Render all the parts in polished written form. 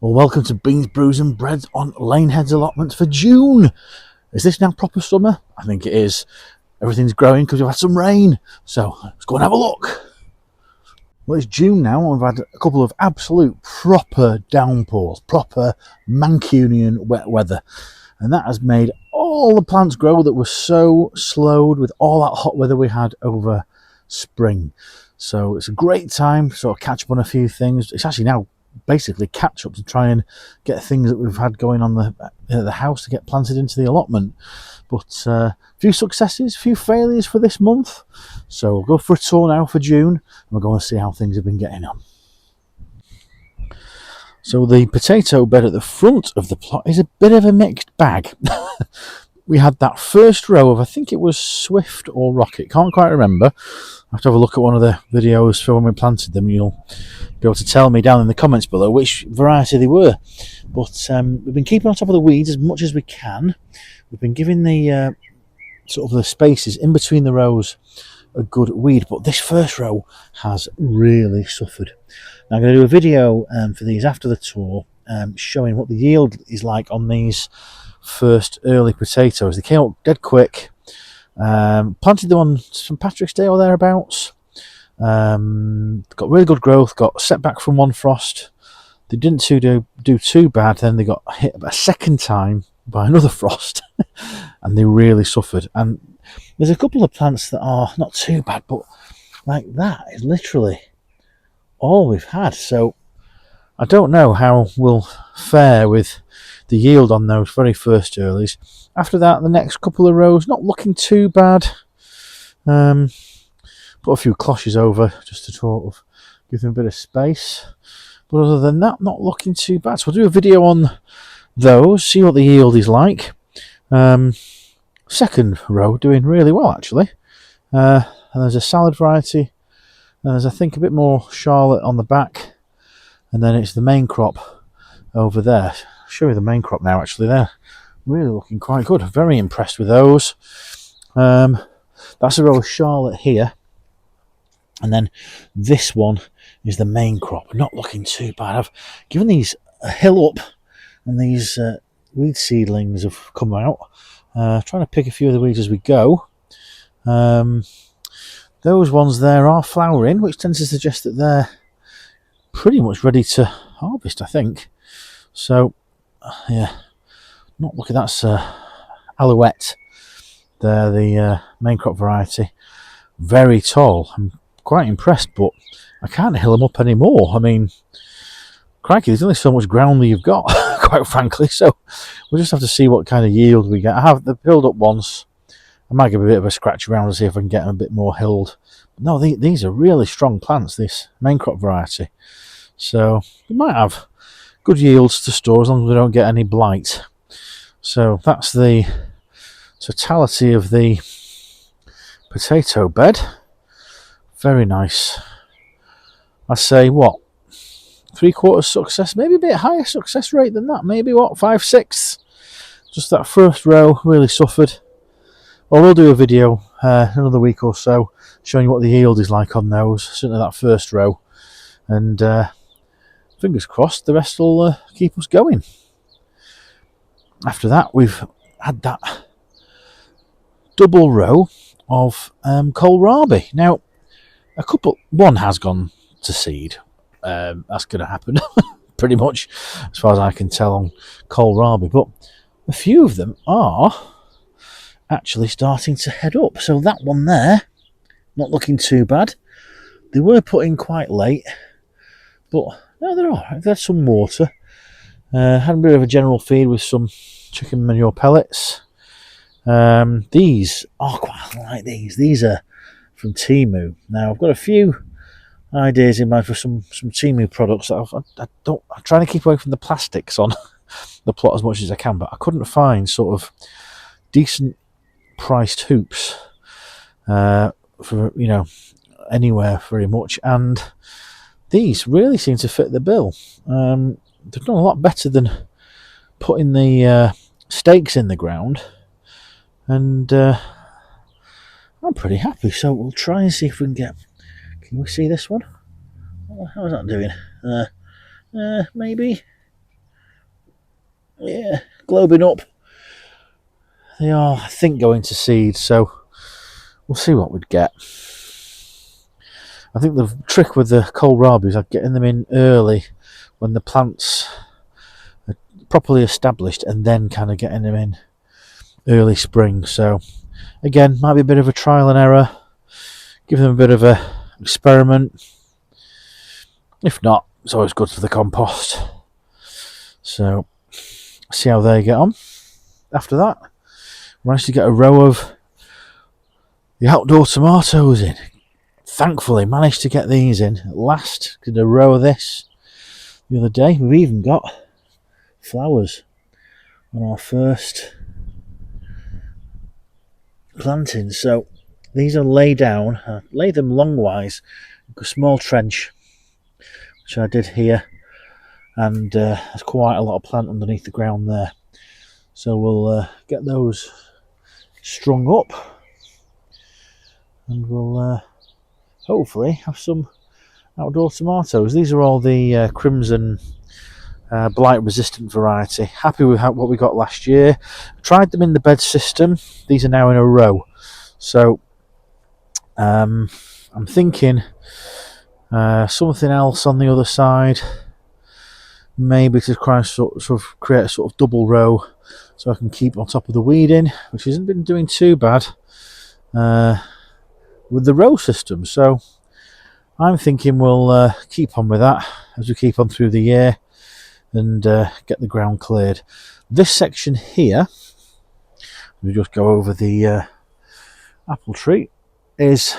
Well, welcome to Beans, Brews and Bread on Lanehead's allotments for June. Is this now proper summer? I think it is. Everything's growing because we've had some rain. So let's go and have a look. Well, it's June now and we've had a couple of absolute proper downpours, proper Mancunian wet weather. And that has made all the plants grow that were so slowed with all that hot weather we had over spring. So it's a great time to sort of catch up on a few things. It's actually now basically catch up to try and get things that we've had going on the house to get planted into the allotment. But a few successes, a few failures for this month. So we'll go for a tour now for June and we'll go and see how things have been getting on. So the potato bed at the front of the plot is a bit of a mixed bag. We had that first row of, I think it was Swift or Rocket, can't quite remember. I have to have a look at one of the videos for when we planted them. You'll be able to tell me down in the comments below which variety they were. But we've been keeping on top of the weeds as much as we can. We've been giving the sort of the spaces in between the rows a good weed, but this first row has really suffered. Now I'm going to do a video for these after the tour, showing what the yield is like on these first early potatoes. They came up dead quick. Planted them on St Patrick's Day or thereabouts. Got really good growth, got set back from one frost. They didn't do too bad, then they got hit a second time by another frost and they really suffered. And there's a couple of plants that are not too bad, but like that is literally all we've had. So I don't know how we'll fare with the yield on those very first earlies. After that, the next couple of rows not looking too bad. Put a few cloches over just to sort of give them a bit of space, but other than that, not looking too bad. So we'll do a video on those, see what the yield is like. Second row doing really well actually, and there's a salad variety, and there's I think a bit more Charlotte on the back, and then it's the main crop over there. I'll show you the main crop now. Actually, they're really looking quite good. Very impressed with those. That's a row of Charlotte here, and then this one is the main crop. Not looking too bad. I've given these a hill up, and these weed seedlings have come out. Trying to pick a few of the weeds as we go. Those ones there are flowering, which tends to suggest that they're pretty much ready to harvest, I think. So, yeah, not looking. That's Alouette. They're the main crop variety. Very tall. I'm quite impressed, but I can't hill them up anymore. I mean, crikey, there's only so much ground that you've got, quite frankly. So we'll just have to see what kind of yield we get. I have they've hilled up once. I might give a bit of a scratch around to see if I can get them a bit more hilled. But no, these are really strong plants, this main crop variety. So we might have good yields to store as long as we don't get any blight. So that's the totality of the potato bed. Very nice. I say what? 3/4 success, maybe a bit higher success rate than that, maybe what, 5/6. Just that first row really suffered. Well, we'll do a video another week or so showing what the yield is like on those, certainly that first row, and fingers crossed the rest will keep us going. After that, we've had that double row of Kohlrabi. Now one has gone to seed. That's going to happen pretty much as far as I can tell on Kohlrabi, but a few of them are actually starting to head up. So that one there, not looking too bad. They were put in quite late, but no, they're all right. They've had some water. Had a bit of a general feed with some chicken manure pellets. These are quite like these. These are from Temu. Now I've got a few ideas in mind for some Temu products. I'm trying to keep away from the plastics on the plot as much as I can, but I couldn't find sort of decent priced hoops for anywhere very much, and these really seem to fit the bill. They've done a lot better than putting the stakes in the ground, and I'm pretty happy. So we'll try and see if we can get. Can we see this one? How's that doing? Maybe. yeah, globing up. They are, I think, going to seed, so we'll see what we'd get. I think the trick with the kohlrabi is getting them in early when the plants are properly established, and then kind of getting them in early spring. So again, might be a bit of a trial and error, give them a bit of a experiment. If not, it's always good for the compost. So see how they get on. After that, managed to get a row of the outdoor tomatoes in. Thankfully managed to get these in at last. Did a row of this the other day. We've even got flowers on our first plantings. So these are laid down. I lay them longwise, a small trench, which I did here, and there's quite a lot of plant underneath the ground there. So we'll get those strung up, and we'll hopefully have some outdoor tomatoes. These are all the crimson blight resistant variety. Happy with what we got last year. Tried them in the bed system. These are now in a row. So I'm thinking something else on the other side, maybe to try and sort of create a sort of double row, so I can keep on top of the weeding, which hasn't been doing too bad with the row system. So I'm thinking we'll keep on with that as we keep on through the year and get the ground cleared. This section here, we just go over the apple tree, is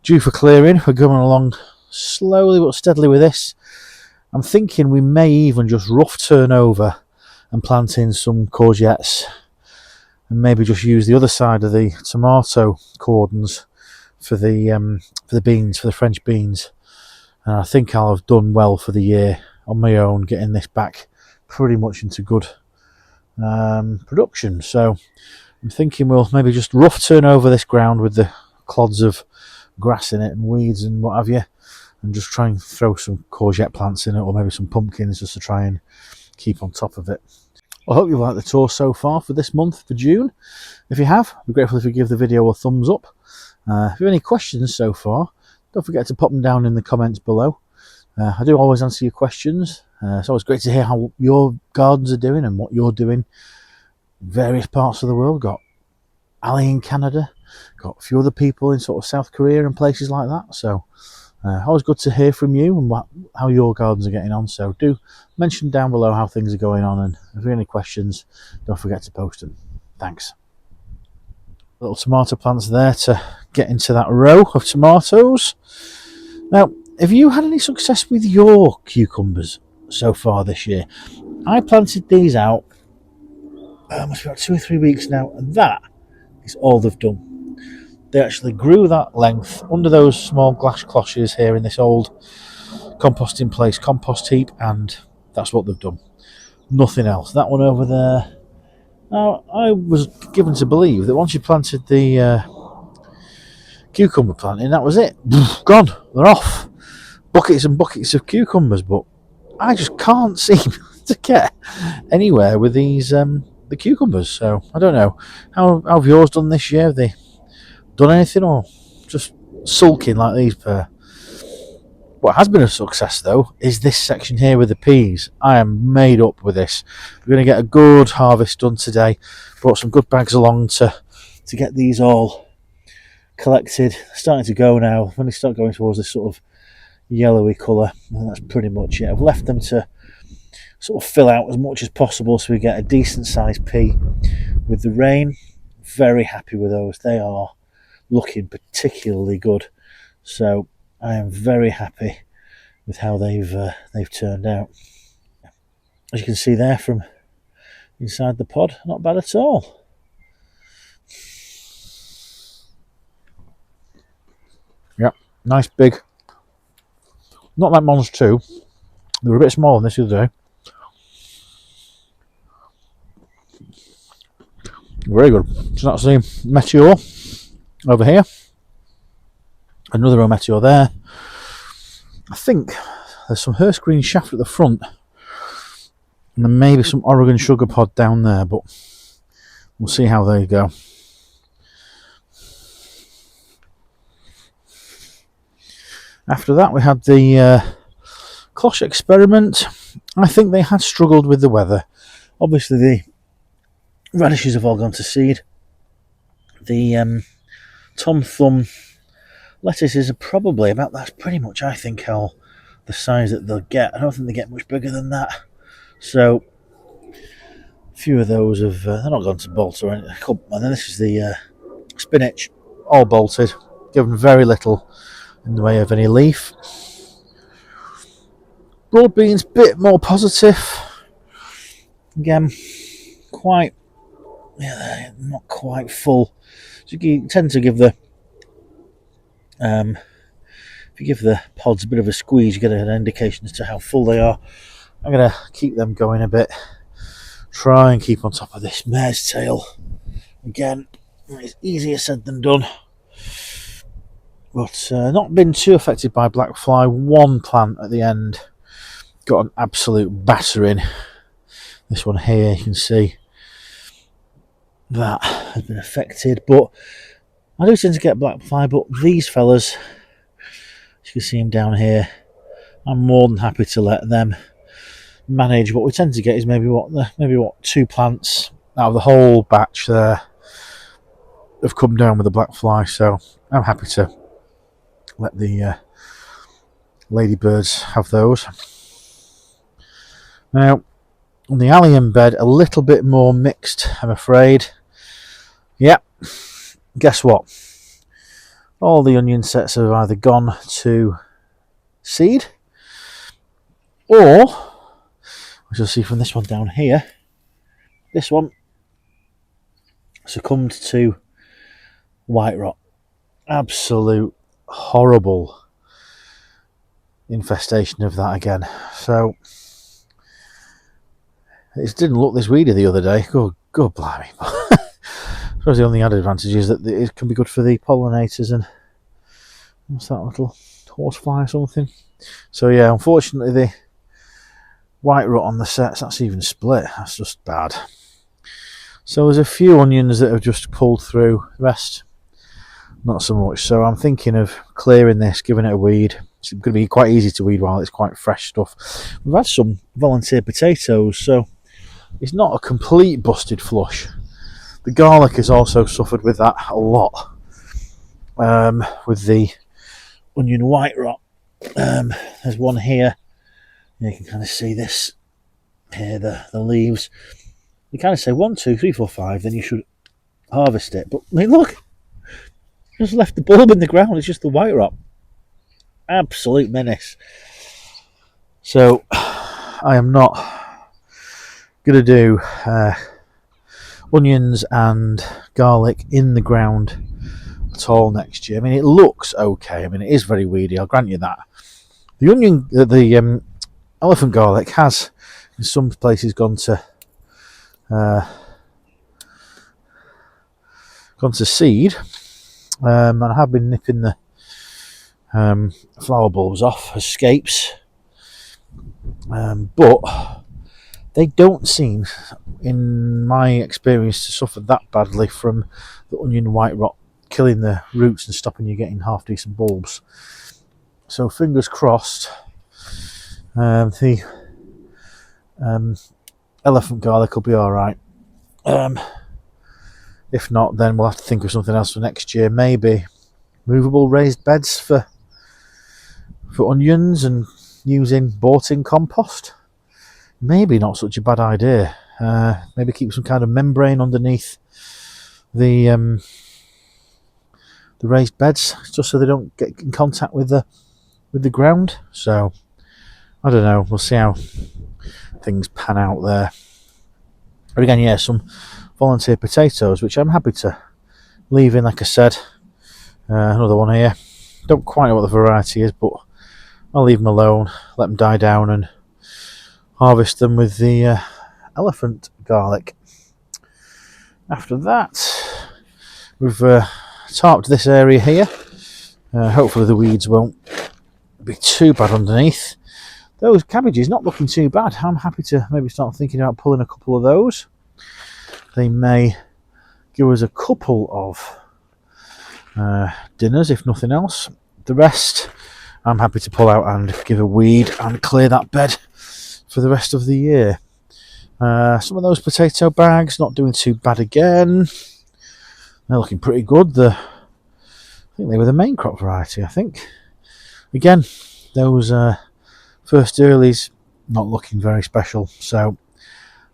due for clearing. We're going along slowly but steadily with this. I'm thinking we may even just rough turn over and plant in some courgettes, and maybe just use the other side of the tomato cordons for the beans, for the French beans. And I think I'll have done well for the year on my own, getting this back pretty much into good production. So I'm thinking we'll maybe just rough turn over this ground with the clods of grass in it and weeds and what have you, and just try and throw some courgette plants in it, or maybe some pumpkins, just to try and keep on top of it. I hope you've liked the tour so far for this month, for June. If you have, I'd be grateful if you give the video a thumbs up. If you have any questions so far, don't forget to pop them down in the comments below. I do always answer your questions. It's always great to hear how your gardens are doing and what you're doing in various parts of the world. Got Ali in Canada, got a few other people in sort of South Korea and places like that. So always good to hear from you and how your gardens are getting on. So do mention down below how things are going on, and if you have any questions, don't forget to post them. Thanks. Little tomato plants there to get into that row of tomatoes. Now, have you had any success with your cucumbers so far this year? I planted these out must be about 2 or 3 weeks now, and that is all they've done. They actually grew that length under those small glass cloches here in this old composting place, compost heap, and that's what they've done. Nothing else. That one over there. Now, I was given to believe that once you planted the cucumber planting, that was it. Gone. They're off. Buckets and buckets of cucumbers, but I just can't seem to get anywhere with these the cucumbers. So I don't know. How have yours done this year? Have they done anything, or just sulking like these pair? What has been a success though is this section here with the peas. I am made up with this. We're going to get a good harvest done today. Brought some good bags along to get these all collected. Starting to go now. When they start going towards this sort of yellowy colour, and that's pretty much it. I've left them to sort of fill out as much as possible so we get a decent sized pea with the rain. Very happy with those. They are looking particularly good. So I am very happy with how they've turned out. As you can see there from inside the pod, not bad at all. Yeah, nice big. Not like Mons 2. They were a bit smaller than this the other day. Very good. So that's the Meteor over here. Another row Meteor there. I think there's some Hearst green shaft at the front. And then maybe some Oregon sugar pod down there, but we'll see how they go. After that, we had the Cloche experiment. I think they had struggled with the weather. Obviously, the radishes have all gone to seed. The Tom Thumb lettuces are probably about, that's pretty much, I think, how the size that they'll get. I don't think they get much bigger than that. So, a few of those have, they're not gone to bolt or anything. And then this is the spinach, all bolted, given very little in the way of any leaf. Broad beans, bit more positive. Again, quite, not quite full. So you tend to give the, if you give the pods a bit of a squeeze, you get an indication as to how full they are. I'm going to keep them going a bit. Try and keep on top of this mare's tail. Again, it's easier said than done. But not been too affected by black fly. One plant at the end got an absolute battering. This one here, you can see that has been affected. But I do tend to get black fly, but these fellas, you can see them down here, I'm more than happy to let them manage. What we tend to get is maybe what 2 plants out of the whole batch there have come down with the black fly, so I'm happy to let the ladybirds have those. Now, on the allium bed, a little bit more mixed, I'm afraid. Yeah, guess what? All the onion sets have either gone to seed, or, as you'll see from this one down here, this one succumbed to white rot. Absolute horrible infestation of that again. So it didn't look this weedy the other day. Good blimey. I suppose the only added advantage is that it can be good for the pollinators and what's that little horsefly or something. So yeah, unfortunately the white rot on the sets, that's even split. That's just bad. So there's a few onions that have just pulled through. The rest, not so much. So I'm thinking of clearing this, giving it a weed. It's going to be quite easy to weed while it's quite fresh stuff. We've had some volunteer potatoes, so it's not a complete busted flush. The garlic has also suffered with that a lot. With the onion white rot. There's one here. You can kind of see this here, the leaves. You kind of say 1, 2, 3, 4, 5, then you should harvest it. But I mean, look, just left the bulb in the ground. It's just the white rot. Absolute menace. So I am not going to do onions and garlic in the ground at all next year. I mean, it looks okay. I mean, it is very weedy, I'll grant you that. The onion, the elephant garlic has in some places gone to seed, and I have been nipping the flower bulbs off as scapes, but they don't seem, in my experience, to suffer that badly from the onion white rot killing the roots and stopping you getting half decent bulbs. So fingers crossed, the elephant garlic will be alright. If not, then we'll have to think of something else for next year. Maybe movable raised beds for onions and using bought-in compost. Maybe not such a bad idea. Maybe keep some kind of membrane underneath the raised beds, just so they don't get in contact with the ground. So I don't know. We'll see how things pan out there. But again, yeah, some volunteer potatoes, which I'm happy to leave in. Like I said, another one here. Don't quite know what the variety is, but I'll leave them alone, let them die down, and harvest them with the elephant garlic. After that, we've tarped this area here. Hopefully the weeds won't be too bad underneath. those cabbages not looking too bad. I'm happy to maybe start thinking about pulling a couple of those. They may give us a couple of dinners, if nothing else. The rest, I'm happy to pull out and give a weed and clear that bed for the rest of the year. Some of those potato bags not doing too bad again. They're looking pretty good. I think they were the main crop variety, I think. Again, those first earlies not looking very special, so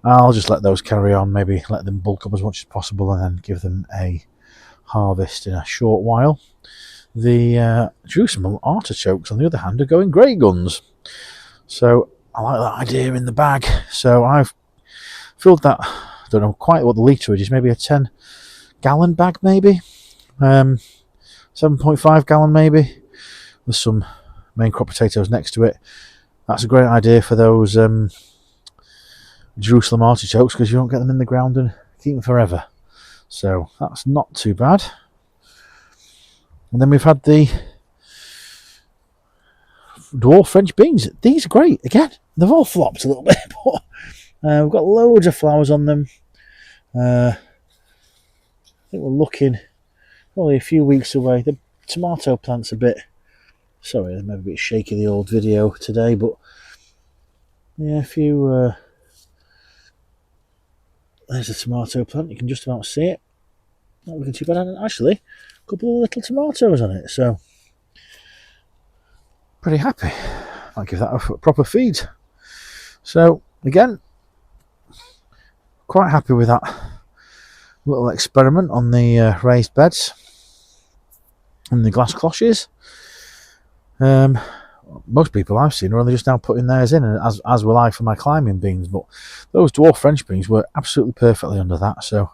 I'll just let those carry on, maybe let them bulk up as much as possible and then give them a harvest in a short while. The Jerusalem artichokes, on the other hand, are going grey guns. So I like that idea in the bag. So I've filled that, I don't know quite what the litrage is, maybe a 10-gallon bag, maybe. 7.5 gallon, maybe. There's some main crop potatoes next to it. That's a great idea for those Jerusalem artichokes, because you don't get them in the ground and keep them forever. So that's not too bad. And then we've had the dwarf French beans. These are great. Again, they've all flopped a little bit, but we've got loads of flowers on them. I think we're looking probably a few weeks away. The tomato plant's a bit, sorry, I'm maybe a bit shaky, the old video today, but yeah, a few, there's a tomato plant, you can just about see it. Not looking too bad, and actually a couple of little tomatoes on it, so pretty happy. I'll give that a proper feed. So again, quite happy with that little experiment on the raised beds and the glass cloches. Most people I've seen are only just now putting theirs in, and as will I for my climbing beans, but those dwarf French beans were absolutely perfectly under that, so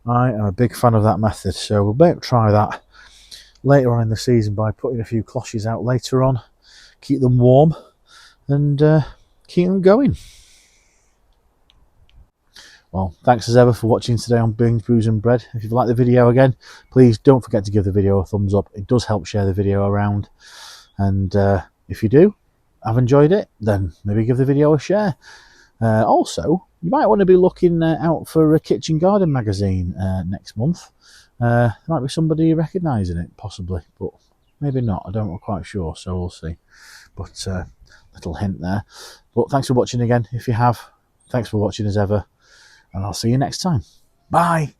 I am a big fan of that method. So we'll maybe try that later on in the season by putting a few cloches out later on, keep them warm and keep them going. Well, thanks as ever for watching today on Beans, Brews and Bread. If you've liked the video again, please don't forget to give the video a thumbs up. It does help share the video around. And if you do, have enjoyed it, then maybe give the video a share. Also, you might want to be looking out for a kitchen garden magazine next month. There might be somebody recognising it, possibly, but maybe not. I don't know, quite sure, so we'll see. But little hint there. But thanks for watching again. If you have, thanks for watching as ever. And I'll see you next time. Bye.